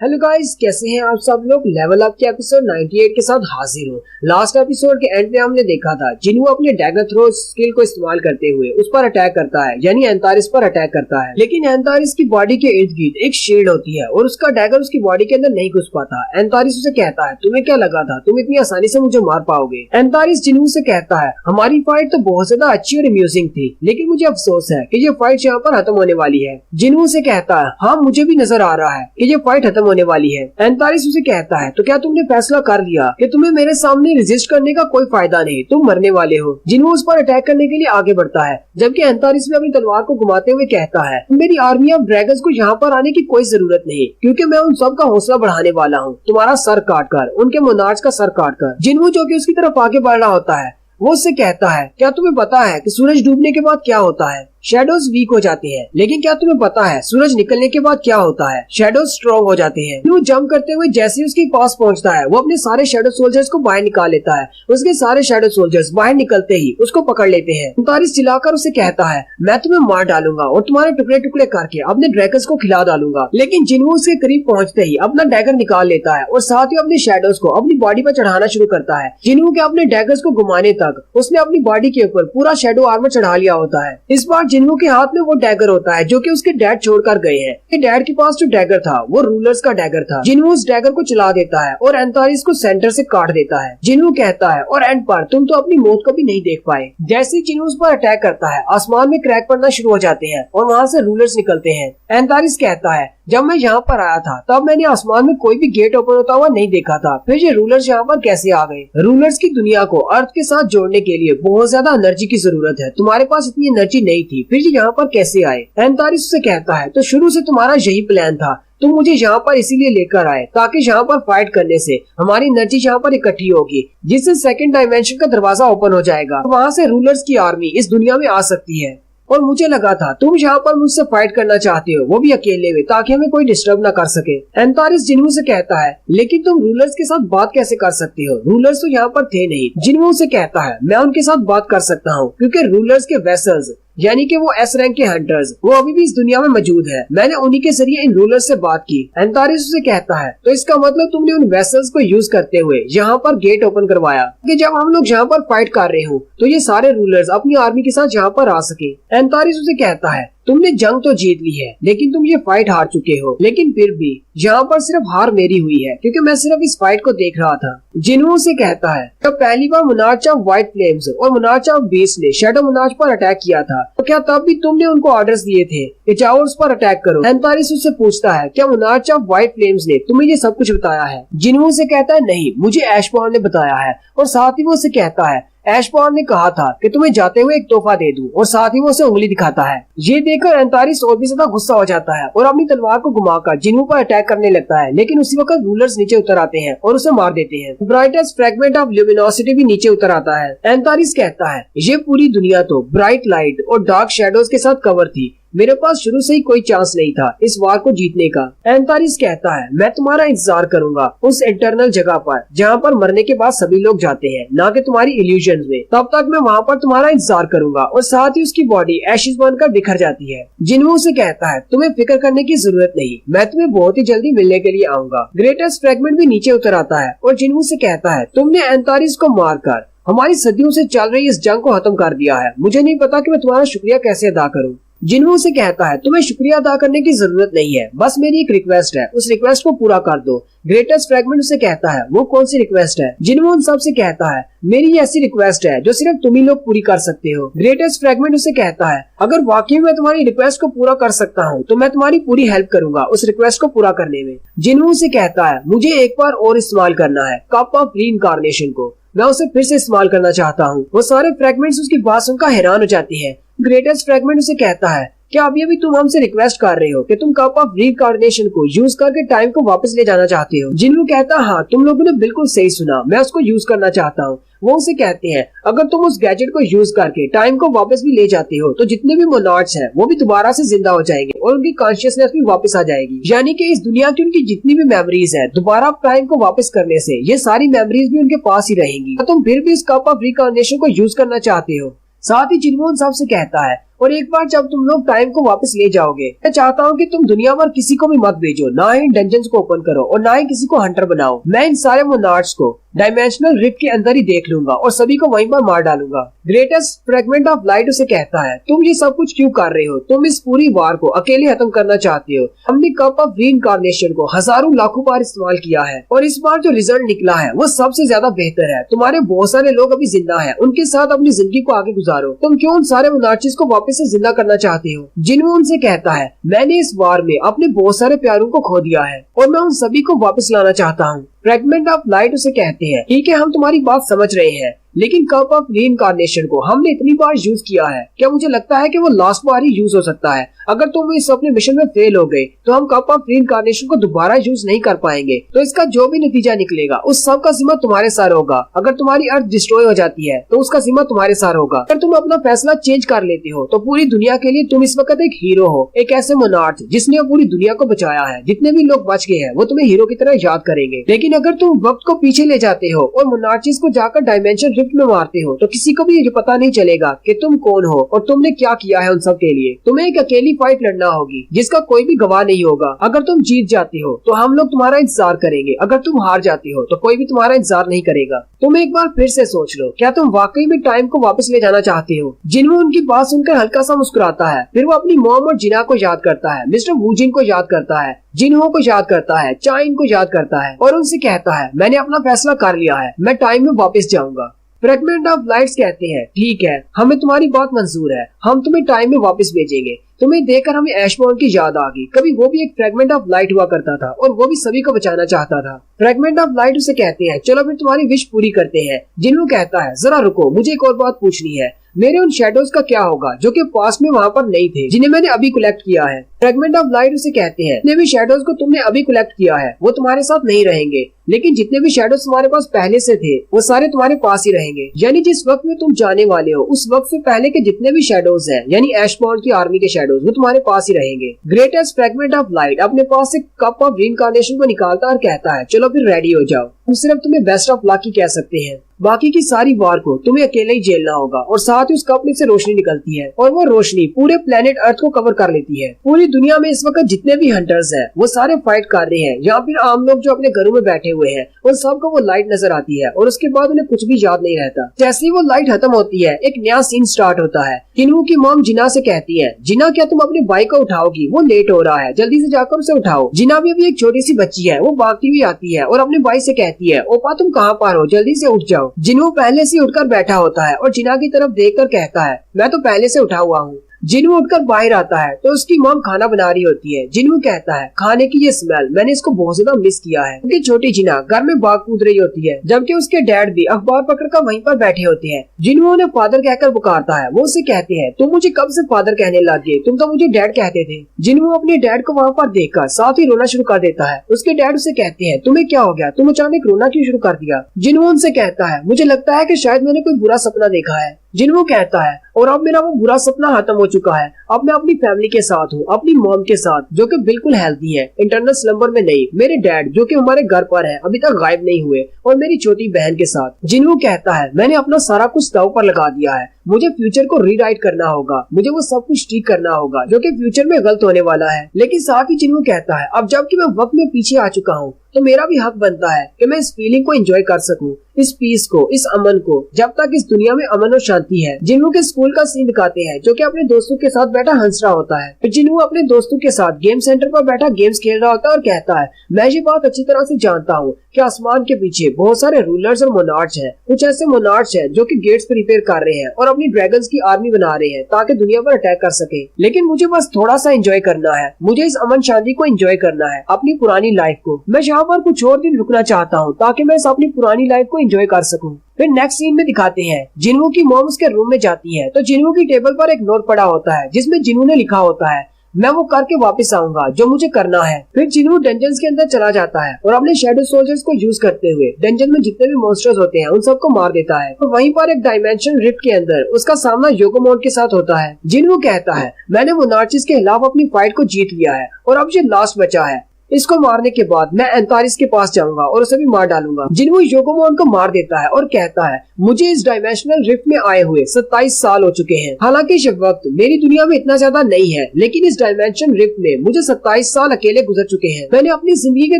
Hello guys, कैसे हैं आप सब लोग। लेवल अप के एपिसोड 98 के साथ हाजिर हूँ। लास्ट एपिसोड के एंड में हमने देखा था जिन्हों अपने डैगर थ्रो स्किल को इस्तेमाल करते हुए उस पर अटैक करता है, यानी एंतारिस पर अटैक करता है। लेकिन एंतारिस की बॉडी के इर्द गिर्द एक शील्ड होती है और उसका डैगर उसकी बॉडी के अंदर नहीं घुस पाता। एंतारिस उसे कहता है, तुम्हें क्या लगा था तुम इतनी आसानी से मुझे मार पाओगे। एंतारिस जिन्हों से कहता है, हमारी फाइट तो बहुत ज्यादा अच्छी और अम्यूजिंग थी, लेकिन मुझे अफसोस है कि ये फाइट यहाँ पर खत्म होने वाली है। जिन्हों से कहता है, हाँ मुझे भी नजर आ रहा है कि ये फाइट खत्म होने वाली है। एंतारिस उसे कहता है, तो क्या तुमने फैसला कर लिया कि तुम्हें मेरे सामने रेजिस्ट करने का कोई फायदा नहीं, तुम मरने वाले हो। जिन्हों उस पर अटैक करने के लिए आगे बढ़ता है, जबकि एंतारिस भी अपनी तलवार को घुमाते हुए कहता है, मेरी आर्मी ऑफ ड्रैगन्स को यहाँ पर आने की कोई जरूरत नहीं, क्योंकि मैं उन सब का हौसला बढ़ाने वाला हूँ, तुम्हारा सर काट कर, उनके मोनार्च का सर काट कर। जिन्हों जो कि उसकी तरफ आगे बढ़ रहा होता है, वो उससे कहता है, क्या तुम्हें पता है कि सूरज डूबने के बाद क्या होता है? शेडोज वीक हो जाते हैं, लेकिन क्या तुम्हें पता है सूरज निकलने के बाद क्या होता है? शेडोज स्ट्रॉन्ग हो जाते हैं। वो जंप करते हुए जैसे ही उसके पास पहुंचता है, वो अपने सारे शेडो सोल्जर्स को बाहर निकाल लेता है। उसके सारे शेडो सोल्जर्स बाहर निकलते ही उसको पकड़ लेते हैं। एंतारिस चिल्लाकर उसे कहता है, मैं तुम्हें मार डालूंगा और तुम्हारे टुकड़े टुकड़े करके अपने ड्रैगन्स को खिला डालूंगा। लेकिन जिन्हों उसके करीब पहुंचते ही अपना डैगर निकाल लेता है और साथ ही अपने शेडोज को अपनी बॉडी पर चढ़ाना शुरू करता है। जिन्हों के अपने डैगर्स को घुमाने तक उसने अपनी बॉडी के ऊपर पूरा शेडो आर्मर चढ़ा लिया होता है। इस बार जिन्हों के हाथ में वो डैगर होता है जो कि उसके डैड छोड़कर गए हैं। डैड के पास जो डैगर था वो रूलर्स का डैगर था। जिन्हों उस डैगर को चला देता है और एंतारिस को सेंटर से काट देता है। जिन्हों कहता है, और एंड पर तुम तो अपनी मौत को भी नहीं देख पाए। जैसे ही जिन्हों उस पर अटैक करता है, आसमान में क्रैक पड़ना शुरू हो जाते हैं और वहाँ से रूलर्स निकलते हैं। एंतारिस कहता है, जब मैं यहाँ पर आया था तब मैंने आसमान में कोई भी गेट ओपन होता हुआ नहीं देखा था, फिर ये रूलर्स यहाँ पर कैसे आ गए? रूलर्स की दुनिया को अर्थ के साथ जोड़ने के लिए बहुत ज्यादा एनर्जी की जरूरत है, तुम्हारे पास इतनी एनर्जी नहीं थी, फिर ये यहाँ पर कैसे आए? एंतारिस उससे कहता है, तो शुरू से तुम्हारा यही प्लान था, तुम मुझे यहाँ पर इसीलिए लेकर आए ताकि यहाँ पर फाइट करने से हमारी एनर्जी यहाँ पर इकट्ठी होगी, जिससे सेकंड डायमेंशन का दरवाजा ओपन हो जाएगा, वहाँ से रूलर्स की आर्मी इस दुनिया में आ सकती है। और मुझे लगा था तुम यहाँ पर मुझसे फाइट करना चाहते हो, वो भी अकेले में, ताकि हमें कोई डिस्टर्ब ना कर सके। एंतारिस जिन्हों से कहता है, लेकिन तुम रूलर्स के साथ बात कैसे कर सकते हो? रूलर्स तो यहाँ पर थे नहीं। जिन्हों से कहता है, मैं उनके साथ बात कर सकता हूँ, क्योंकि रूलर्स के वेसल्स यानी कि वो एस रैंक के हंटर्स वो अभी भी इस दुनिया में मौजूद है। मैंने उन्हीं के जरिए इन रूलर्स से बात की। एंतारिस उसे कहता है, तो इसका मतलब तुमने उन वेसल्स को यूज करते हुए यहाँ पर गेट ओपन करवाया कि जब हम लोग यहाँ पर फाइट कर रहे हो तो ये सारे रूलर्स अपनी आर्मी के साथ यहाँ पर आ सके। एंतारिस उसे कहता है, तुमने जंग तो जीत ली है, लेकिन तुम ये फाइट हार चुके हो, लेकिन फिर भी यहाँ पर सिर्फ हार मेरी हुई है, क्योंकि मैं सिर्फ इस फाइट को देख रहा था। जिन्हों से कहता है, तो पहली बार मोनार्च ऑफ व्हाइट फ्लेम्स और मोनार्च ऑफ बीस्ट ने शैडो मोनार्च पर अटैक किया था, तो क्या तब भी तुमने उनको ऑर्डर्स दिए थे कि जाओ उस पर अटैक करो? एंतारिस उससे पूछता है, क्या मोनार्च ऑफ व्हाइट फ्लेम्स ने तुम्हें ये सब कुछ बताया है? जिन्हों से कहता है, नहीं, मुझे ऐशबॉर्न ने बताया है। और साथ ही वो उसे कहता है, ऐशबॉर्न ने कहा था कि तुम्हें जाते हुए एक तोहफा दे दूं, और साथ ही वो उसे उंगली दिखाता है। ये देखकर एंतारिस और भी ज्यादा गुस्सा हो जाता है और अपनी तलवार को घुमाकर जिन्हों पर अटैक करने लगता है, लेकिन उसी वक्त रूलर्स नीचे उतर आते हैं और उसे मार देते हैं। ब्राइटेस्ट फ्रेगमेंट ऑफ ल्यूमिनोसिटी भी नीचे उतर आता है। एंतारिस कहता है, ये पूरी दुनिया तो ब्राइट लाइट और डार्क शेडोज के साथ कवर थी, मेरे पास शुरू से ही कोई चांस नहीं था इस वार को जीतने का। एंतारिस कहता है, मैं तुम्हारा इंतजार करूंगा उस इंटरनल जगह पर जहाँ पर मरने के बाद सभी लोग जाते हैं, ना कि तुम्हारी इल्यूजन्स में। तब तक मैं वहाँ पर तुम्हारा इंतजार करूंगा। और साथ ही उसकी बॉडी एशेस बनकर बिखर जाती है। जिन्हों से कहता है, तुम्हें फिक्र करने की जरूरत नहीं, मैं तुम्हें बहुत ही जल्दी मिलने के लिए आऊंगा। ग्रेटेस्ट फ्रेगमेंट भी नीचे उतर आता है और जिन्हों से कहता है, तुमने एंतारिस को मारकर हमारी सदियों से चल रही इस जंग को खत्म कर दिया है। मुझे नहीं पता कि मैं तुम्हारा शुक्रिया कैसे अदा करूं। जिन्हों से कहता है, तुम्हें शुक्रिया अदा करने की जरूरत नहीं है, बस मेरी एक रिक्वेस्ट है, उस रिक्वेस्ट को पूरा कर दो। ग्रेटेस्ट फ्रेगमेंट उसे कहता है, वो कौन सी रिक्वेस्ट है? जिन्हों उन सब से कहता है, मेरी ऐसी रिक्वेस्ट है जो सिर्फ तुम ही लोग पूरी कर सकते हो। ग्रेटेस्ट फ्रेगमेंट उसे कहता है, अगर वाकई में तुम्हारी रिक्वेस्ट को पूरा कर सकता हूँ तो मैं तुम्हारी पूरी हेल्प करूंगा उस रिक्वेस्ट को पूरा करने में। जिन्हों से कहता है, मुझे एक बार और इस्तेमाल करना है कप ऑफ रीइंकार्नेशन को, मैं उसे फिर से इस्तेमाल करना चाहता हूँ। वो सारे फ्रेगमेंट्स उसकी बात सुनकर हैरान हो जाती है। ग्रेटेस्ट फ्रेगमेंट उसे कहता है, क्या अभी तुम हमसे रिक्वेस्ट कर रहे हो कि तुम कप ऑफ रीइंकार्नेशन को यूज करके टाइम को वापस ले जाना चाहते हो? जिन्हों कहता है, हाँ तुम लोगों ने बिल्कुल सही सुना, मैं उसको यूज करना चाहता हूँ। वो उसे कहते हैं, अगर तुम उस गैजेट को यूज करके टाइम को वापस भी ले जाते हो तो जितने भी मोनार्च हैं वो भी दोबारा से जिंदा हो जाएंगे और उनकी कॉन्शियसनेस भी वापस आ जाएगी, यानी कि इस दुनिया की उनकी जितनी भी मेमोरीज है दोबारा टाइम को वापस करने से ये सारी मेमोरीज भी उनके पास ही रहेंगी। तुम फिर भी इस कप ऑफ रीइंकार्नेशन को यूज करना चाहते हो? साथ ही जिन्हों सबसे कहता है, और एक बार जब तुम लोग टाइम को वापस ले जाओगे, मैं चाहता हूँ कि तुम दुनिया भर किसी को भी मत भेजो, ना ही डंजन्स को ओपन करो और ना ही किसी को हंटर बनाओ। मैं इन सारे मोनार्ड्स को डायमेंशनल रिफ्ट के अंदर ही देख लूंगा और सभी को वहीं पर मार डालूंगा। ग्रेटेस्ट फ्रेगमेंट ऑफ लाइट उसे कहता है, तुम ये सब कुछ क्यों कर रहे हो? तुम इस पूरी वार को अकेले खत्म करना चाहते हो। हमने कप ऑफ रीइंकार्नेशन को हजारों लाखों बार इस्तेमाल किया है और इस बार जो रिजल्ट निकला है वो सबसे ज्यादा बेहतर है। तुम्हारे बहुत सारे लोग अभी जिंदा हैं, उनके साथ अपनी जिंदगी को आगे गुजारो। तुम क्यों उन सारे मोनार्चिस को वापस से जिंदा करना चाहते हो? जिन्हों उनसे कहता है, मैंने इस वार में अपने बहुत सारे प्यारों को खो दिया है और मैं उन सभी को वापस लाना चाहता हूँ। फ्रेगमेंट ऑफ लाइट उसे कहते हैं, ठीक है हम तुम्हारी बात समझ रहे हैं, लेकिन कप ऑफ रीइंकार्नेशन को हमने इतनी बार यूज किया है, क्या मुझे लगता है कि वो लास्ट बार ही यूज हो सकता है। अगर तुम इस अपने मिशन में फेल हो गए तो हम कप ऑफ रीइंकार्नेशन को दोबारा यूज नहीं कर पाएंगे। तो इसका जो भी नतीजा निकलेगा उस सब का जिम्मा तुम्हारे सर होगा। अगर तुम्हारी अर्थ डिस्ट्रॉय हो जाती है तो उसका जिम्मा तुम्हारे सर होगा। अगर तुम अपना फैसला चेंज कर लेते हो तो पूरी दुनिया के लिए तुम इस वक्त एक हीरो हो, एक ऐसे मोनार्च जिसने पूरी दुनिया को बचाया है। जितने भी लोग बच गए हैं वो तुम्हें हीरो की तरह याद करेंगे। लेकिन अगर तुम वक्त को पीछे ले जाते हो और मोनार्चिस को जाकर डायमेंशन रिफ्ट में मारते हो तो किसी को भी ये पता नहीं चलेगा कि तुम कौन हो और तुमने क्या किया है उन सब के लिए। तुम्हें एक अकेली फाइट लड़ना होगी जिसका कोई भी गवाह नहीं होगा। अगर तुम जीत जाते हो तो हम लोग तुम्हारा इंतजार करेंगे, अगर तुम हार जाते हो तो कोई भी तुम्हारा इंतजार नहीं करेगा। तुम एक बार फिर से सोच लो, क्या तुम वाकई में टाइम को वापस ले जाना चाहते हो? जिन्हों उनकी बात सुनकर हल्का सा मुस्कुराता है, फिर वो अपनी मॉम और जिना को याद करता है, मिस्टर वूजिन को याद करता है, जिन्हों को याद करता है, चाइन को याद करता है और उनसे कहता है, मैंने अपना फैसला कर लिया है, मैं टाइम में वापस जाऊंगा। फ्रेगमेंट ऑफ लाइट्स कहते हैं, ठीक है हमें तुम्हारी बात मंजूर है, हम तुम्हें टाइम में वापस भेजेंगे। तुम्हें देखकर हमें ऐशबॉर्न की याद आ गई। कभी वो भी एक फ्रेगमेंट ऑफ लाइट हुआ करता था और वो भी सभी को बचाना चाहता था। फ्रेगमेंट ऑफ लाइट उसे कहते हैं, चलो फिर तुम्हारी विश पूरी करते हैं। जिन्हों कहता है, जरा रुको मुझे एक और बात पूछनी है, मेरे उन शेडोज का क्या होगा जो कि पास्ट में वहाँ पर नहीं थे, जिन्हें मैंने अभी कलेक्ट किया है। फ्रेगमेंट ऑफ लाइट उसे कहते हैं, जितने भी शेडोज को तुमने अभी कलेक्ट किया है वो तुम्हारे साथ नहीं रहेंगे, लेकिन जितने भी शेडोज तुम्हारे पास पहले से थे वो सारे तुम्हारे पास ही रहेंगे। यानी जिस वक्त में तुम जाने वाले हो उस वक्त से पहले के जितने भी शेडोज हैं, यानी ऐशबॉर्न की आर्मी के शेडोज, वो तुम्हारे पास ही रहेंगे। ग्रेटेस्ट फ्रेगमेंट ऑफ लाइट अपने पास से कप ऑफ रीइंकार्नेशन को निकालता और कहता है, चलो फिर रेडी हो जाओ, हम सिर्फ तुम्हें बेस्ट ऑफ लक ही कह सकते हैं। बाकी की सारी वार को तुम्हें अकेले ही झेलना होगा। और साथ ही उस कप में से रोशनी निकलती है और वो रोशनी पूरे प्लेनेट अर्थ को कवर कर लेती है। पूरी दुनिया में इस वक्त जितने भी हंटर्स हैं वो सारे फाइट कर रहे हैं, या फिर आम लोग जो अपने घरों में बैठे हुए हैं उन सबको वो लाइट नजर आती है और उसके बाद उन्हें कुछ भी याद नहीं रहता। जैसे ही वो लाइट खत्म होती है एक नया सीन स्टार्ट होता है। किन्हू की मॉम जिना से कहती है, जिना क्या तुम अपने भाई को उठाओगी, वो लेट हो रहा है, जल्दी से जाकर उसे उठाओ। जिना भी अभी एक छोटी सी बच्ची है, वो भागती हुई आती है और अपने भाई से कहती है, ओपा तुम कहाँ पर हो, जल्दी से उठ जाओ। जिन्हू पहले से उठकर बैठा होता है और जिना की तरफ देखकर कहता है, मैं तो पहले से उठा हुआ हूँ। जिन्हू उठकर बाहर आता है तो उसकी मॉम खाना बना रही होती है। जिन्हू कहता है, खाने की ये स्मेल, मैंने इसको बहुत ज्यादा मिस किया है। क्योंकि छोटी जिना घर में भाग कूद रही होती है, जबकि उसके डैड भी अखबार पकड़कर वहीं पर बैठे होते हैं। जिन्हू उन्हें फादर कहकर पुकारता है। वो उसे कहते हैं, तुम मुझे कब से फादर कहने लग गए, तुम तो मुझे डैड कहते थे। जिन्हू अपने डैड को वहाँ पर देखकर साथ ही रोना शुरू कर देता है। उसके डैड उसे कहते हैं, तुम्हें क्या हो गया, तुम अचानक रोना क्यों शुरू कर दिया? जिन्हू उनसे कहता है, मुझे लगता है कि शायद मैंने कोई बुरा सपना देखा है। जिन्हू कहता है, और अब मेरा वो बुरा सपना खत्म हो चुका है, अब मैं अपनी फैमिली के साथ हूँ, अपनी मॉम के साथ जो कि बिल्कुल हेल्दी है, इंटरनल स्लम्बर में नहीं, मेरे डैड जो कि हमारे घर पर है, अभी तक गायब नहीं हुए, और मेरी छोटी बहन के साथ। जिन्हू कहता है, मैंने अपना सारा कुछ दांव पर लगा दिया है, मुझे फ्यूचर को रीराइट करना होगा, मुझे वो सब कुछ ठीक करना होगा जो कि फ्यूचर में गलत होने वाला है। लेकिन साथ ही जिन्हू कहता है, अब जबकि मैं वक्त में पीछे आ चुका हूँ तो मेरा भी हक बनता है कि मैं इस फीलिंग को एंजॉय कर सकूं, इस पीस को, इस अमन को, जब तक इस दुनिया में अमन और शांति है। जिन्हू के स्कूल का सीन दिखाते हैं जो कि अपने दोस्तों के साथ बैठा हंस रहा होता है। फिर जिन्हू अपने दोस्तों के साथ गेम सेंटर पर बैठा गेम्स खेल रहा होता है और कहता है, मैं ये बात अच्छी तरह से जानता हूँ कि आसमान के पीछे बहुत सारे रूलर्स और मोनार्च हैं। कुछ ऐसे मोनार्च हैं जो कि गेट्स प्रिपेयर कर रहे हैं और अपनी ड्रैगन्स की आर्मी बना रहे हैं ताकि दुनिया पर अटैक कर सके। लेकिन मुझे बस थोड़ा सा एंजॉय करना है, मुझे इस अमन शांति को एंजॉय करना है, अपनी पुरानी लाइफ को। मैं यहाँ पर कुछ और दिन रुकना चाहता हूँ ताकि मैं अपनी पुरानी लाइफ को एंजॉय कर सकूं। फिर नेक्स्ट सीन में दिखाते हैं जिन्हू की मॉम उसके रूम में जाती है तो जिन्हू की टेबल पर एक नोट पड़ा होता है जिसमें जिन्हू ने लिखा होता है, मैं वो करके वापस आऊंगा जो मुझे करना है। फिर जिन्हू डंजन्स के अंदर चला जाता है और अपने शैडो सोल्जर्स को यूज करते हुए डंजन में जितने भी मॉन्स्टर्स होते हैं उन सबको मार देता है। तो वहीं पर एक डायमेंशन रिफ्ट के अंदर उसका सामना योगोमोड के साथ होता है। जिन्हू कहता है, मैंने मोनार्चिस के खिलाफ अपनी फाइट को जीत लिया है और अब ये लास्ट बचा है। इसको मारने के बाद मैं एंटारिस के पास जाऊंगा और उसे भी मार डालूंगा। जिनवू योगोमोन को मार देता है और कहता है मुझे इस डायमेंशनल रिफ्ट में आए हुए 27 साल हो चुके हैं। हालांकि इस वक्त मेरी दुनिया में इतना ज्यादा नहीं है, लेकिन इस डायमेंशन रिफ्ट में मुझे 27 साल अकेले गुजर चुके हैं। मैंने अपनी जिंदगी के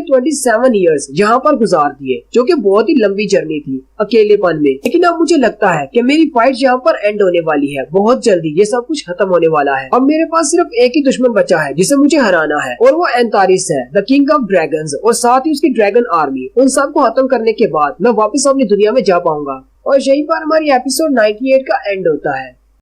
27 ईयर्स यहाँ पर गुजार दिए, जो कि बहुत ही लंबी जर्नी थी अकेलेपन में। लेकिन अब मुझे लगता है कि मेरी फाइट यहाँ पर एंड होने वाली है। बहुत जल्दी ये सब कुछ खत्म होने वाला है। अब मेरे पास सिर्फ एक ही दुश्मन बचा है जिसे मुझे हराना है, और वो एंटारिस है, द किंग ऑफ ड्रैगन्स, और साथ ही उसकी ड्रैगन आर्मी। उन सब को खत्म करने के बाद मैं वापस अपनी दुनिया में जा पाऊंगा। और यहीं पर हमारी एपिसोड 98 का एंड होता है।